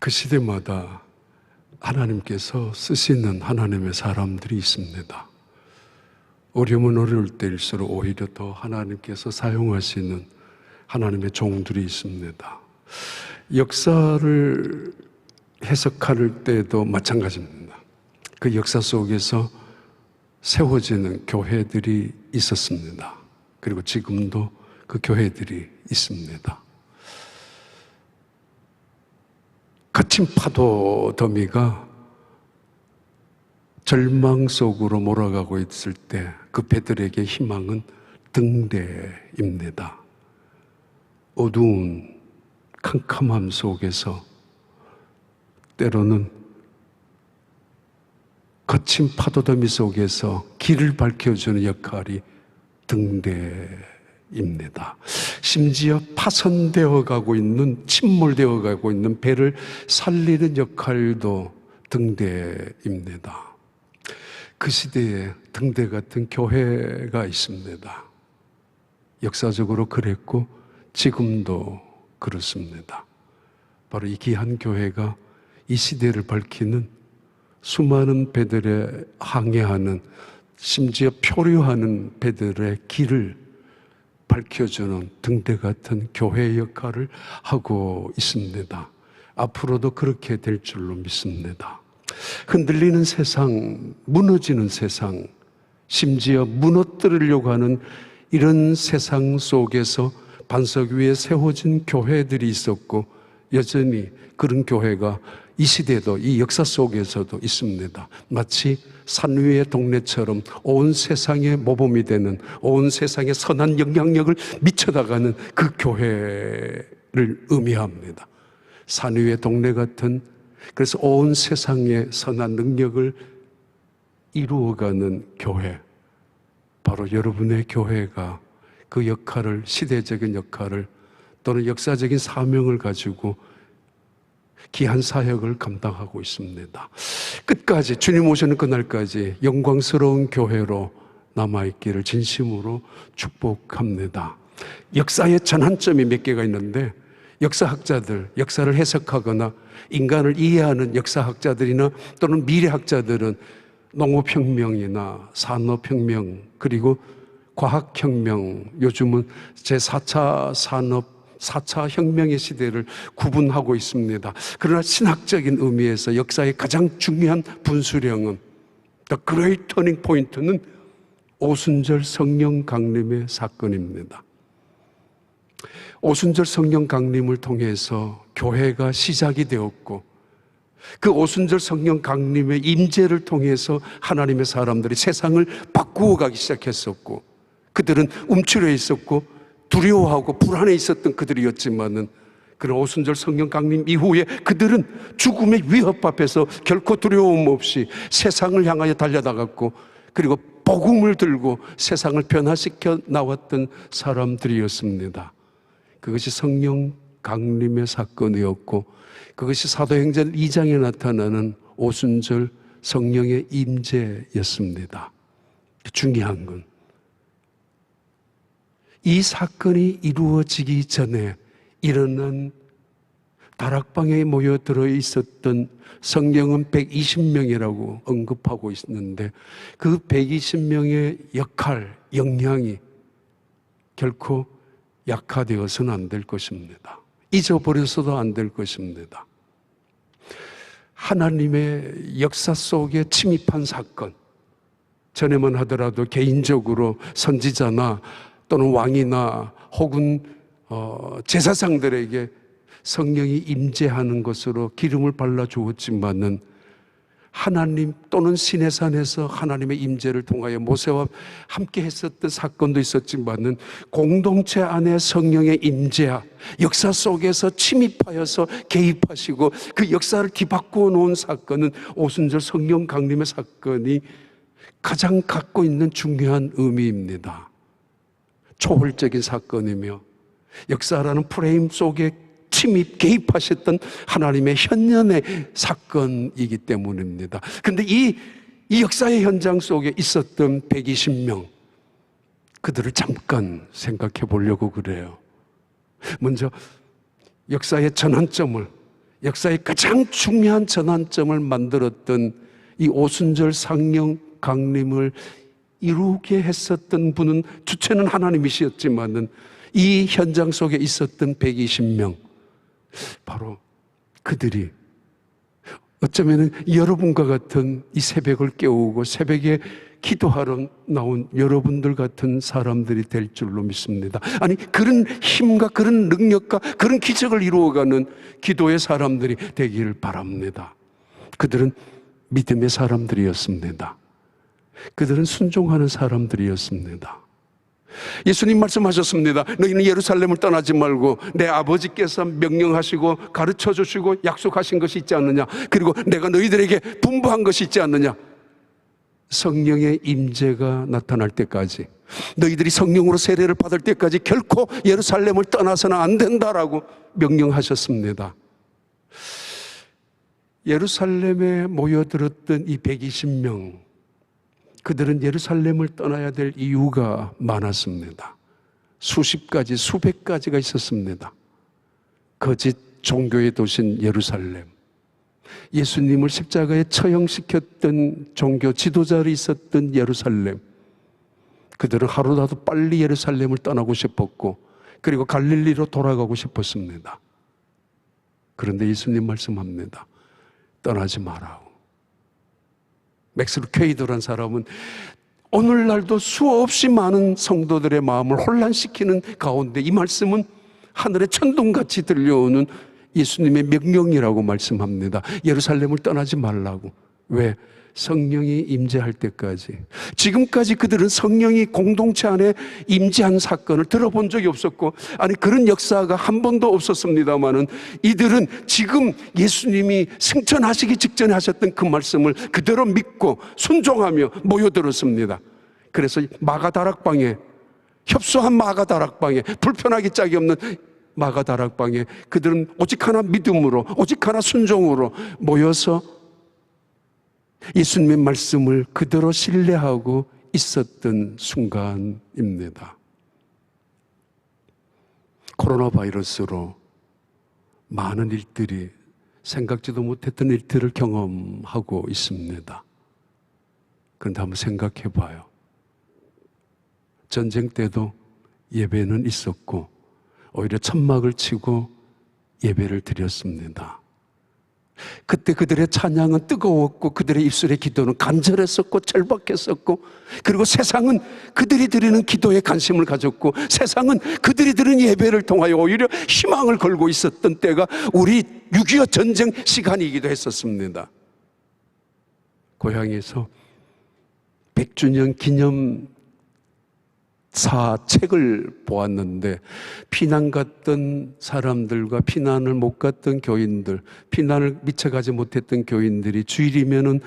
그 시대마다 하나님께서 쓰시는 하나님의 사람들이 있습니다. 어려우면 어려울 때일수록 오히려 더 하나님께서 사용하시는 하나님의 종들이 있습니다. 역사를 해석할 때도 마찬가지입니다. 그 역사 속에서 세워지는 교회들이 있었습니다. 그리고 지금도 그 교회들이 있습니다. 거친 파도 더미가 절망 속으로 몰아가고 있을 때 그 배들에게 희망은 등대입니다. 어두운 캄캄함 속에서 때로는 거친 파도 더미 속에서 길을 밝혀주는 역할이 등대입니다. 심지어 파손되어 가고 있는, 침몰되어 가고 있는 배를 살리는 역할도 등대입니다. 그 시대에 등대 같은 교회가 있습니다. 역사적으로 그랬고 지금도 그렇습니다. 바로 이 귀한 교회가 이 시대를 밝히는 수많은 배들에 항해하는, 심지어 표류하는 배들의 길을 밝혀주는 등대 같은 교회의 역할을 하고 있습니다. 앞으로도 그렇게 될 줄로 믿습니다. 흔들리는 세상, 무너지는 세상, 심지어 무너뜨리려고 하는 이런 세상 속에서 반석 위에 세워진 교회들이 있었고 여전히 그런 교회가 이 시대도, 이 역사 속에서도 있습니다. 마치 산 위의 동네처럼 온 세상의 모범이 되는, 온 세상에 선한 영향력을 미쳐나가는 그 교회를 의미합니다. 산 위의 동네 같은, 그래서 온 세상에 선한 능력을 이루어가는 교회, 바로 여러분의 교회가 그 역할을, 시대적인 역할을 또는 역사적인 사명을 가지고 귀한 사역을 감당하고 있습니다. 끝까지, 주님 오시는 그날까지 영광스러운 교회로 남아있기를 진심으로 축복합니다. 역사의 전환점이 몇 개가 있는데 역사학자들, 역사를 해석하거나 인간을 이해하는 역사학자들이나 또는 미래학자들은 농업혁명이나 산업혁명, 그리고 과학혁명, 요즘은 제4차 산업, 4차 혁명의 시대를 구분하고 있습니다. 그러나 신학적인 의미에서 역사의 가장 중요한 분수령은, The Great Turning Point는 오순절 성령 강림의 사건입니다. 오순절 성령 강림을 통해서 교회가 시작이 되었고, 그 오순절 성령 강림의 임재를 통해서 하나님의 사람들이 세상을 바꾸어 가기 시작했었고, 그들은 움츠려 있었고 두려워하고 불안해 있었던 그들이었지만은, 그런 오순절 성령 강림 이후에 그들은 죽음의 위협 앞에서 결코 두려움 없이 세상을 향하여 달려나갔고, 그리고 복음을 들고 세상을 변화시켜 나왔던 사람들이었습니다. 그것이 성령 강림의 사건이었고, 그것이 사도행전 2장에 나타나는 오순절 성령의 임재였습니다. 중요한 건 이 사건이 이루어지기 전에 일어난 다락방에 모여들어 있었던 성령은 120명이라고 언급하고 있는데, 그 120명의 역할, 역량이 결코 약화되어서는 안 될 것입니다. 잊어버려서도 안 될 것입니다. 하나님의 역사 속에 침입한 사건, 전에만 하더라도 개인적으로 선지자나 또는 왕이나 혹은 제사장들에게 성령이 임재하는 것으로 기름을 발라 주었지만은, 하나님 또는 시내산에서 하나님의 임재를 통하여 모세와 함께 했었던 사건도 있었지만은, 공동체 안에 성령의 임재와 역사 속에서 침입하여서 개입하시고 그 역사를 뒤바꾸어 놓은 사건은 오순절 성령 강림의 사건이 가장 갖고 있는 중요한 의미입니다. 초월적인 사건이며 역사라는 프레임 속에 침입, 개입하셨던 하나님의 현년의 사건이기 때문입니다. 그런데 이 역사의 현장 속에 있었던 120명, 그들을 잠깐 생각해 보려고 그래요. 먼저 역사의 전환점을, 역사의 가장 중요한 전환점을 만들었던 이 오순절 상령 강림을 이루게 했었던 분은, 주체는 하나님이셨지만은 이 현장 속에 있었던 120명, 바로 그들이 어쩌면 여러분과 같은 이 새벽을 깨우고 새벽에 기도하러 나온 여러분들 같은 사람들이 될 줄로 믿습니다. 아니, 그런 힘과 그런 능력과 그런 기적을 이루어가는 기도의 사람들이 되기를 바랍니다. 그들은 믿음의 사람들이었습니다. 그들은 순종하는 사람들이었습니다. 예수님 말씀하셨습니다. 너희는 예루살렘을 떠나지 말고 내 아버지께서 명령하시고 가르쳐 주시고 약속하신 것이 있지 않느냐, 그리고 내가 너희들에게 분부한 것이 있지 않느냐, 성령의 임재가 나타날 때까지, 너희들이 성령으로 세례를 받을 때까지 결코 예루살렘을 떠나서는 안 된다라고 명령하셨습니다. 예루살렘에 모여들었던 이 120명, 그들은 예루살렘을 떠나야 될 이유가 많았습니다. 수십 가지, 수백 가지가 있었습니다. 거짓 종교의 도시인 예루살렘, 예수님을 십자가에 처형시켰던 종교 지도자들이 있었던 예루살렘, 그들은 하루라도 빨리 예루살렘을 떠나고 싶었고, 그리고 갈릴리로 돌아가고 싶었습니다. 그런데 예수님 말씀합니다. 떠나지 마라고. 맥스 루케이도라는 사람은 오늘날도 수없이 많은 성도들의 마음을 혼란시키는 가운데 이 말씀은 하늘의 천둥같이 들려오는 예수님의 명령이라고 말씀합니다. 예루살렘을 떠나지 말라고. 왜? 성령이 임재할 때까지. 지금까지 그들은 성령이 공동체 안에 임재한 사건을 들어본 적이 없었고, 아니 그런 역사가 한 번도 없었습니다마는, 이들은 지금 예수님이 승천하시기 직전에 하셨던 그 말씀을 그대로 믿고 순종하며 모여들었습니다. 그래서 마가다락방에, 협소한 마가다락방에, 불편하기 짝이 없는 마가다락방에 그들은 오직 하나 믿음으로, 오직 하나 순종으로 모여서 예수님의 말씀을 그대로 신뢰하고 있었던 순간입니다. 코로나 바이러스로 많은 일들이, 생각지도 못했던 일들을 경험하고 있습니다. 그런데 한번 생각해 봐요. 전쟁 때도 예배는 있었고 오히려 천막을 치고 예배를 드렸습니다. 그때 그들의 찬양은 뜨거웠고 그들의 입술의 기도는 간절했었고 절박했었고, 그리고 세상은 그들이 드리는 기도에 관심을 가졌고, 세상은 그들이 드리는 예배를 통하여 오히려 희망을 걸고 있었던 때가 우리 6.25 전쟁 시간이기도 했었습니다. 고향에서 100주년 기념 책을 보았는데, 피난 갔던 사람들과 피난을 못 갔던 교인들, 피난을 미처 가지 못했던 교인들이 주일이면은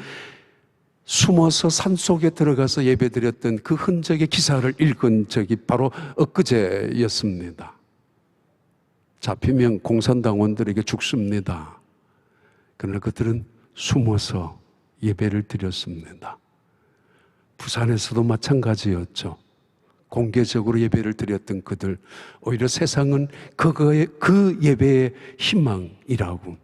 숨어서 산속에 들어가서 예배드렸던 그 흔적의 기사를 읽은 적이 바로 엊그제였습니다. 잡히면 공산당원들에게 죽습니다. 그러나 그들은 숨어서 예배를 드렸습니다. 부산에서도 마찬가지였죠. 공개적으로 예배를 드렸던 그들, 오히려 세상은 그 예배의 희망이라고,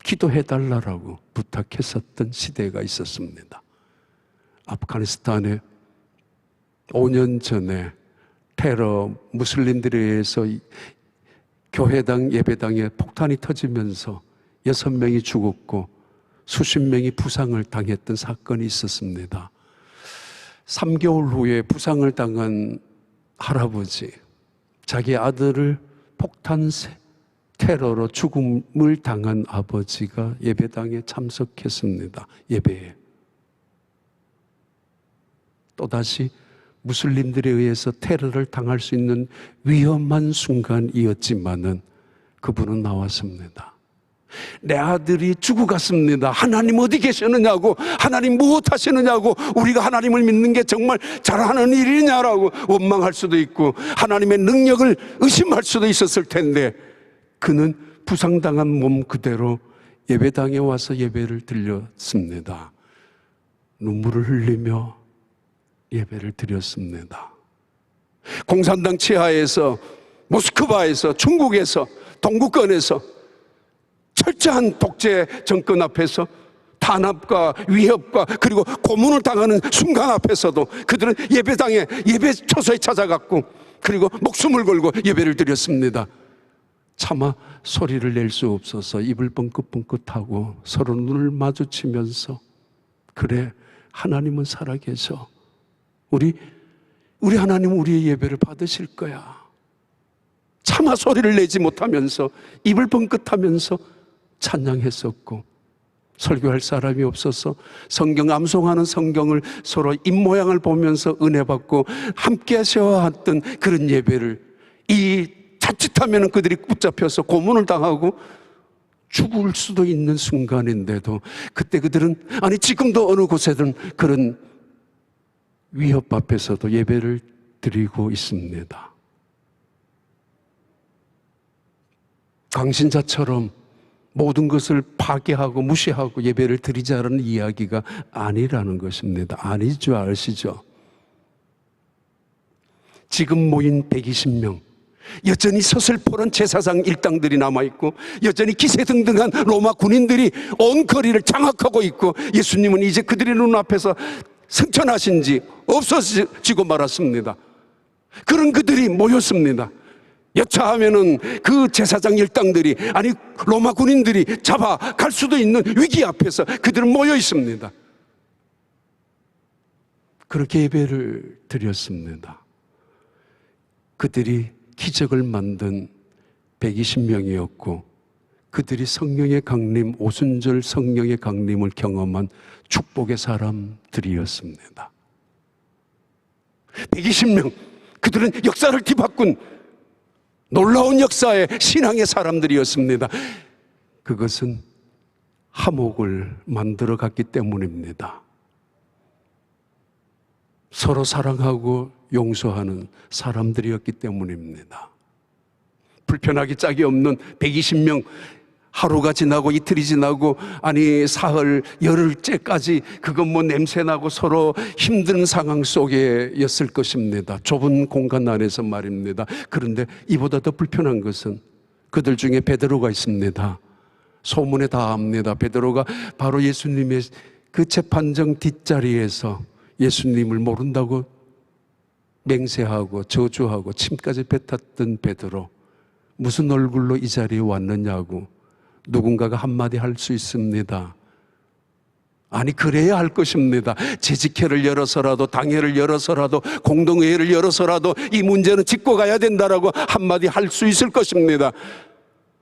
기도해달라고 부탁했었던 시대가 있었습니다. 아프가니스탄에 5년 전에 테러, 무슬림들에 의해서 교회당, 예배당에 폭탄이 터지면서 6명이 죽었고 수십 명이 부상을 당했던 사건이 있었습니다. 3개월 후에 부상을 당한 할아버지, 자기 아들을 폭탄 테러로 죽음을 당한 아버지가 예배당에 참석했습니다. 예배에. 또다시 무슬림들에 의해서 테러를 당할 수 있는 위험한 순간이었지만은 그분은 나왔습니다. 내 아들이 죽어갔습니다. 하나님 어디 계시느냐고, 하나님 무엇 하시느냐고, 우리가 하나님을 믿는 게 정말 잘하는 일이냐라고 원망할 수도 있고 하나님의 능력을 의심할 수도 있었을 텐데, 그는 부상당한 몸 그대로 예배당에 와서 예배를 드렸습니다. 눈물을 흘리며 예배를 드렸습니다. 공산당 치하에서, 모스크바에서, 중국에서, 동구권에서 철저한 독재 정권 앞에서 탄압과 위협과 그리고 고문을 당하는 순간 앞에서도 그들은 예배당에 예배 초소에 찾아갔고 그리고 목숨을 걸고 예배를 드렸습니다. 차마 소리를 낼 수 없어서 입을 뻥긋뻥긋하고 서로 눈을 마주치면서 그래, 하나님은 살아계셔. 우리 하나님은 우리의 예배를 받으실 거야. 차마 소리를 내지 못하면서 입을 뻥긋하면서 찬양했었고, 설교할 사람이 없어서 성경 암송하는 성경을 서로 입모양을 보면서 은혜 받고 함께 하셔야 했던 그런 예배를 자칫하면 그들이 붙잡혀서 고문을 당하고 죽을 수도 있는 순간인데도 그때 그들은, 아니 지금도 어느 곳에든 그런 위협 앞에서도 예배를 드리고 있습니다. 강신자처럼 모든 것을 파괴하고 무시하고 예배를 드리자는 이야기가 아니라는 것입니다. 아니죠, 아시죠? 지금 모인 120명, 여전히 서슬퍼런 제사장 일당들이 남아있고 여전히 기세등등한 로마 군인들이 온 거리를 장악하고 있고, 예수님은 이제 그들의 눈앞에서 승천하신 지 없어지고 말았습니다. 그런 그들이 모였습니다. 여차하면은 그 제사장 일당들이, 아니 로마 군인들이 잡아갈 수도 있는 위기 앞에서 그들은 모여 있습니다. 그렇게 예배를 드렸습니다. 그들이 기적을 만든 120명이었고 그들이 성령의 강림, 오순절 성령의 강림을 경험한 축복의 사람들이었습니다. 120명, 그들은 역사를 뒤바꾼 놀라운 역사의 신앙의 사람들이었습니다. 그것은 화목을 만들어 갔기 때문입니다. 서로 사랑하고 용서하는 사람들이었기 때문입니다. 불편하기 짝이 없는 120명, 하루가 지나고 이틀이 지나고, 아니 사흘 열흘째까지 그건 뭐 냄새나고 서로 힘든 상황 속에였을 것입니다. 좁은 공간 안에서 말입니다. 그런데 이보다 더 불편한 것은 그들 중에 베드로가 있습니다. 소문에 다 압니다. 베드로가 바로 예수님의 그 재판정 뒷자리에서 예수님을 모른다고 맹세하고 저주하고 침까지 뱉었던 베드로, 무슨 얼굴로 이 자리에 왔느냐고 누군가가 한마디 할 수 있습니다. 아니 그래야 할 것입니다. 재직회를 열어서라도, 당회를 열어서라도, 공동회의를 열어서라도 이 문제는 짚고 가야 된다라고 한마디 할 수 있을 것입니다.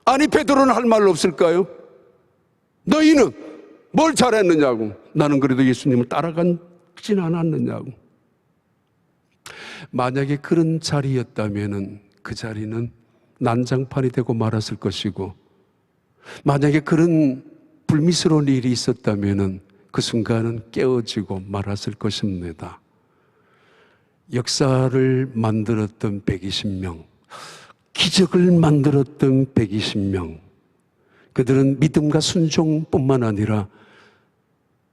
아니 베드로는 할 말 없을까요? 너희는 뭘 잘했느냐고, 나는 그래도 예수님을 따라가진 않았느냐고. 만약에 그런 자리였다면 그 자리는 난장판이 되고 말았을 것이고, 만약에 그런 불미스러운 일이 있었다면 그 순간은 깨어지고 말았을 것입니다. 역사를 만들었던 120명, 기적을 만들었던 120명, 그들은 믿음과 순종뿐만 아니라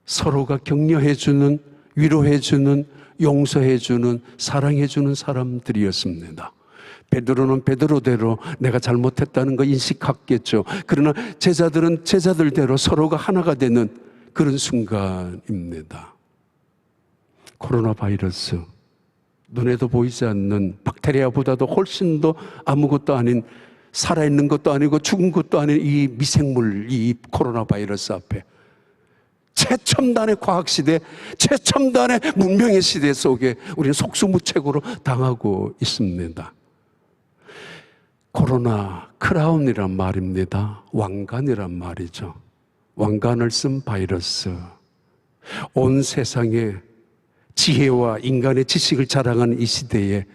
서로가 격려해주는, 위로해주는, 용서해주는, 사랑해주는 사람들이었습니다. 베드로는 베드로대로 내가 잘못했다는 거 인식했겠죠. 그러나 제자들은 제자들대로 서로가 하나가 되는 그런 순간입니다. 코로나 바이러스, 눈에도 보이지 않는 박테리아보다도 훨씬 더 아무것도 아닌, 살아있는 것도 아니고 죽은 것도 아닌 이 미생물, 이 코로나 바이러스 앞에 최첨단의 과학시대, 최첨단의 문명의 시대 속에 우리는 속수무책으로 당하고 있습니다. 코로나, 크라운이란 말입니다. 왕관이란 말이죠. 왕관을 쓴 바이러스. 온 세상에 지혜와 인간의 지식을 자랑하는 이 시대에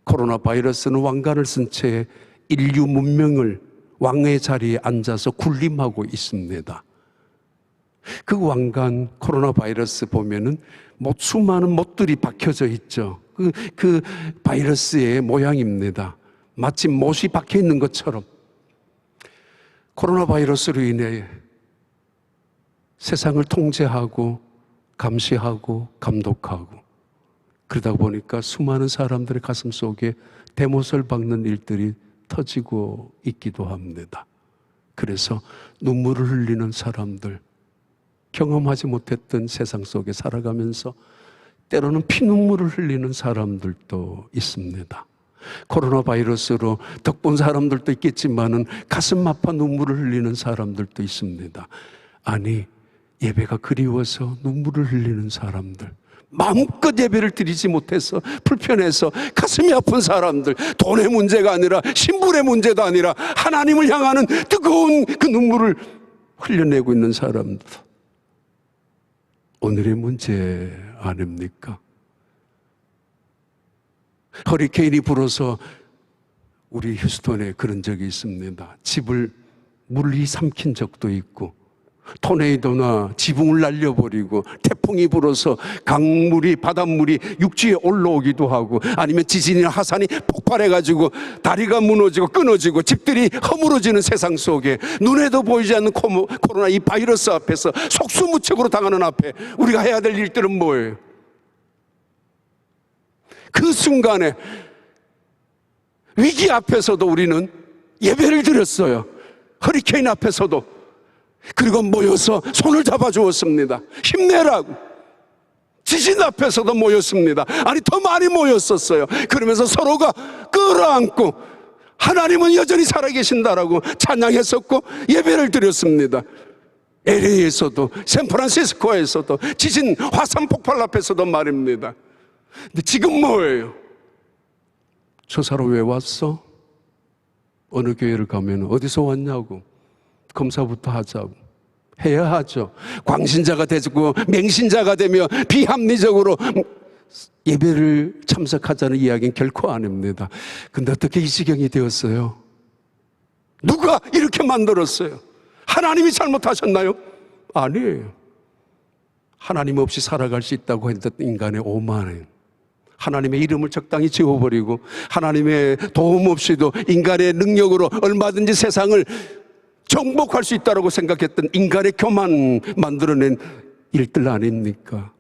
코로나 바이러스는 왕관을 쓴 채 인류 문명을 왕의 자리에 앉아서 군림하고 있습니다. 그 왕관, 코로나 바이러스 보면은 수많은 못들이 박혀져 있죠. 그 바이러스의 모양입니다. 마치 못이 박혀 있는 것처럼 코로나 바이러스로 인해 세상을 통제하고 감시하고 감독하고, 그러다 보니까 수많은 사람들의 가슴 속에 대못을 박는 일들이 터지고 있기도 합니다. 그래서 눈물을 흘리는 사람들, 경험하지 못했던 세상 속에 살아가면서 때로는 피눈물을 흘리는 사람들도 있습니다. 코로나 바이러스로 덕본 사람들도 있겠지만은 가슴 아파 눈물을 흘리는 사람들도 있습니다. 아니, 예배가 그리워서 눈물을 흘리는 사람들, 마음껏 예배를 드리지 못해서 불편해서 가슴이 아픈 사람들, 돈의 문제가 아니라 신분의 문제도 아니라 하나님을 향하는 뜨거운 그 눈물을 흘려내고 있는 사람들, 오늘의 문제 아닙니까? 허리케인이 불어서 우리 휴스턴에 그런 적이 있습니다. 집을 물이 삼킨 적도 있고, 토네이도나 지붕을 날려버리고, 태풍이 불어서 강물이, 바닷물이 육지에 올라오기도 하고, 아니면 지진이나 하산이 폭발해가지고 다리가 무너지고 끊어지고 집들이 허물어지는 세상 속에 눈에도 보이지 않는 코로나 이 바이러스 앞에서 속수무책으로 당하는 앞에 우리가 해야 될 일들은 뭐예요? 그 순간에 위기 앞에서도 우리는 예배를 드렸어요. 허리케인 앞에서도. 그리고 모여서 손을 잡아주었습니다. 힘내라고. 지진 앞에서도 모였습니다. 아니, 더 많이 모였었어요. 그러면서 서로가 끌어안고 하나님은 여전히 살아계신다라고 찬양했었고 예배를 드렸습니다. LA에서도, 샌프란시스코에서도, 지진 화산 폭발 앞에서도 말입니다. 근데 지금 뭐예요? 저 사람 왜 왔어? 어느 교회를 가면 어디서 왔냐고 검사부터 하자고 해야 하죠. 광신자가 되고 맹신자가 되며 비합리적으로 예배를 참석하자는 이야기는 결코 아닙니다. 근데 어떻게 이 지경이 되었어요? 누가 이렇게 만들었어요? 하나님이 잘못하셨나요? 아니에요. 하나님 없이 살아갈 수 있다고 했던 인간의 오만은, 하나님의 이름을 적당히 지워버리고 하나님의 도움 없이도 인간의 능력으로 얼마든지 세상을 정복할 수 있다고 생각했던 인간의 교만 만들어낸 일들 아닙니까?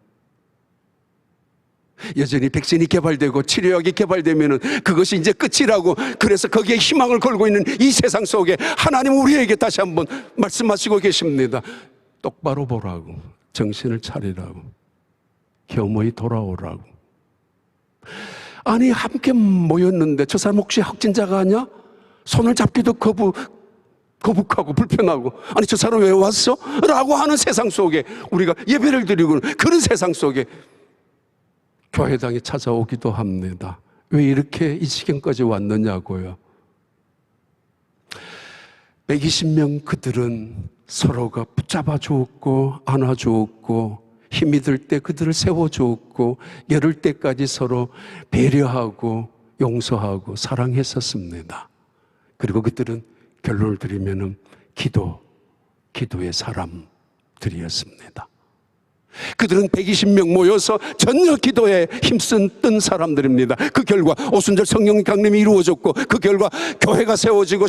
여전히 백신이 개발되고 치료약이 개발되면 그것이 이제 끝이라고, 그래서 거기에 희망을 걸고 있는 이 세상 속에 하나님은 우리에게 다시 한번 말씀하시고 계십니다. 똑바로 보라고, 정신을 차리라고, 겸허히 돌아오라고. 아니, 함께 모였는데 저 사람 혹시 확진자가 아니야? 손을 잡기도 거북하고 불편하고, 아니 저 사람 왜 왔어? 라고 하는 세상 속에 우리가 예배를 드리고 그런 세상 속에 교회당에 찾아오기도 합니다. 왜 이렇게 이 지경까지 왔느냐고요. 120명 그들은 서로가 붙잡아 주었고 안아 주었고, 힘이 들 때 그들을 세워 주었고, 열을 때까지 서로 배려하고 용서하고 사랑했었습니다. 그리고 그들은 결론을 드리면은 기도의 사람들이었습니다. 그들은 120명 모여서 전혀 기도에 힘쓴 사람들입니다. 그 결과 오순절 성령 강림이 이루어졌고, 그 결과 교회가 세워지고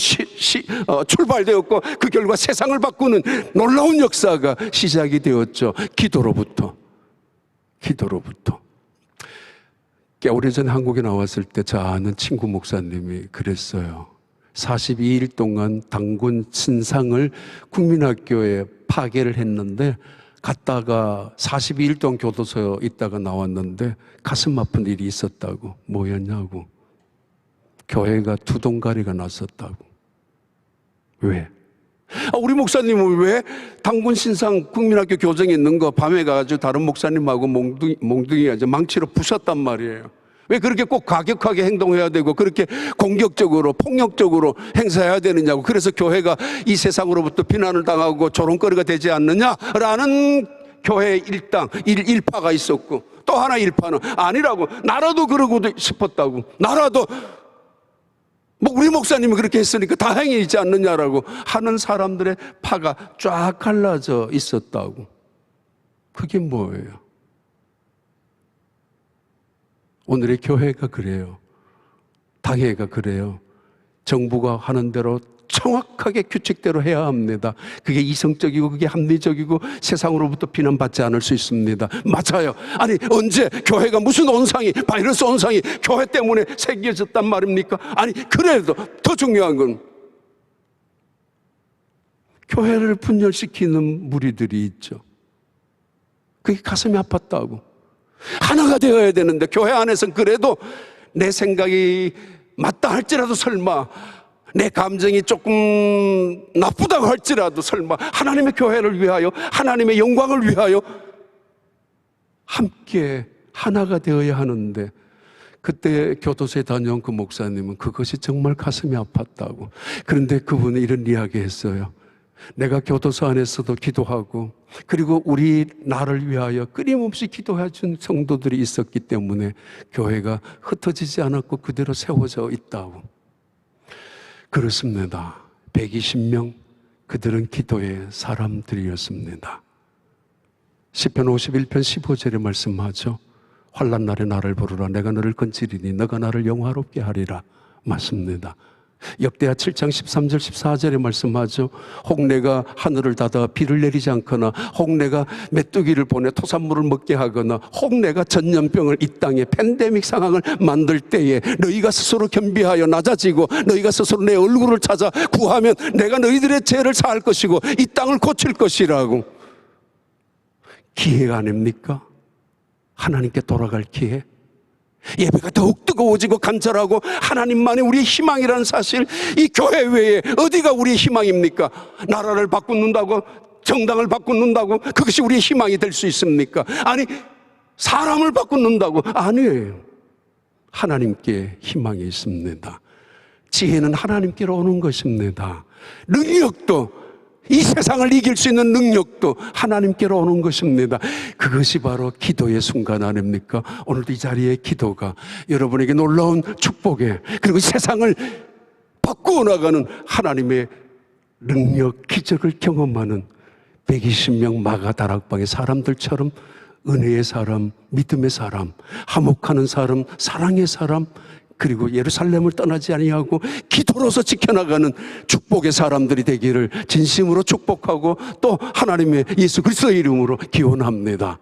출발되었고, 그 결과 세상을 바꾸는 놀라운 역사가 시작이 되었죠. 기도로부터. 꽤 오래전 한국에 나왔을 때 저 아는 친구 목사님이 그랬어요. 42일 동안 단군 신상을 국민학교에 파괴를 했는데, 갔다가 42일 동안 교도소에 있다가 나왔는데 가슴 아픈 일이 있었다고. 뭐였냐고. 교회가 두동가리가 났었다고. 왜? 우리 목사님은 왜 단군 신상 국민학교 교정에 있는 거 밤에 가가지고 다른 목사님하고 몽둥이 망치로 부셨단 말이에요. 왜 그렇게 꼭 과격하게 행동해야 되고 그렇게 공격적으로 폭력적으로 행사해야 되느냐고. 그래서 교회가 이 세상으로부터 비난을 당하고 조롱거리가 되지 않느냐라는 교회 일파가 있었고, 또 하나 일파는 아니라고, 나라도 그러고 싶었다고, 나라도 뭐 우리 목사님이 그렇게 했으니까 다행히 있지 않느냐라고 하는 사람들의 파가 쫙 갈라져 있었다고. 그게 뭐예요? 오늘의 교회가 그래요. 당회가 그래요. 정부가 하는 대로 정확하게 규칙대로 해야 합니다. 그게 이성적이고 그게 합리적이고 세상으로부터 비난받지 않을 수 있습니다. 맞아요. 아니, 언제 교회가 무슨 온상이, 바이러스 온상이 교회 때문에 생겨졌단 말입니까? 아니, 그래도 더 중요한 건 교회를 분열시키는 무리들이 있죠. 그게 가슴이 아팠다고. 하나가 되어야 되는데 교회 안에서는 그래도 내 생각이 맞다 할지라도 설마, 내 감정이 조금 나쁘다고 할지라도 설마 하나님의 교회를 위하여, 하나님의 영광을 위하여 함께 하나가 되어야 하는데, 그때 교도소에 다녀온 그 목사님은 그것이 정말 가슴이 아팠다고. 그런데 그분은 이런 이야기 했어요. 내가 교도소 안에서도 기도하고, 그리고 우리 나를 위하여 끊임없이 기도해 준 성도들이 있었기 때문에 교회가 흩어지지 않았고 그대로 세워져 있다고. 그렇습니다. 120명, 그들은 기도의 사람들이었습니다. 시편 51편 15절에 말씀하죠. 환난 날에 나를 부르라. 내가 너를 건지리니 너가 나를 영화롭게 하리라. 맞습니다. 역대하 7장 13절 14절에 말씀하죠. 혹 내가 하늘을 닫아 비를 내리지 않거나, 혹 내가 메뚜기를 보내 토산물을 먹게 하거나, 혹 내가 전염병을 이 땅에 팬데믹 상황을 만들 때에 너희가 스스로 겸비하여 낮아지고 너희가 스스로 내 얼굴을 찾아 구하면 내가 너희들의 죄를 사할 것이고 이 땅을 고칠 것이라고. 기회가 아닙니까? 하나님께 돌아갈 기회. 예배가 더욱 뜨거워지고 간절하고 하나님만이 우리의 희망이라는 사실, 이 교회 외에 어디가 우리의 희망입니까? 나라를 바꾼다고, 정당을 바꾼다고 그것이 우리의 희망이 될 수 있습니까? 아니, 사람을 바꾼다고? 아니에요. 하나님께 희망이 있습니다. 지혜는 하나님께로 오는 것입니다. 능력도, 이 세상을 이길 수 있는 능력도 하나님께로 오는 것입니다. 그것이 바로 기도의 순간 아닙니까? 오늘도 이 자리에 기도가 여러분에게 놀라운 축복에, 그리고 세상을 바꾸어 나가는 하나님의 능력, 기적을 경험하는 120명 마가다락방의 사람들처럼 은혜의 사람, 믿음의 사람, 화목하는 사람, 사랑의 사람, 그리고 예루살렘을 떠나지 아니하고 기도로서 지켜나가는 축복의 사람들이 되기를 진심으로 축복하고 또 하나님의 예수 그리스도의 이름으로 기원합니다.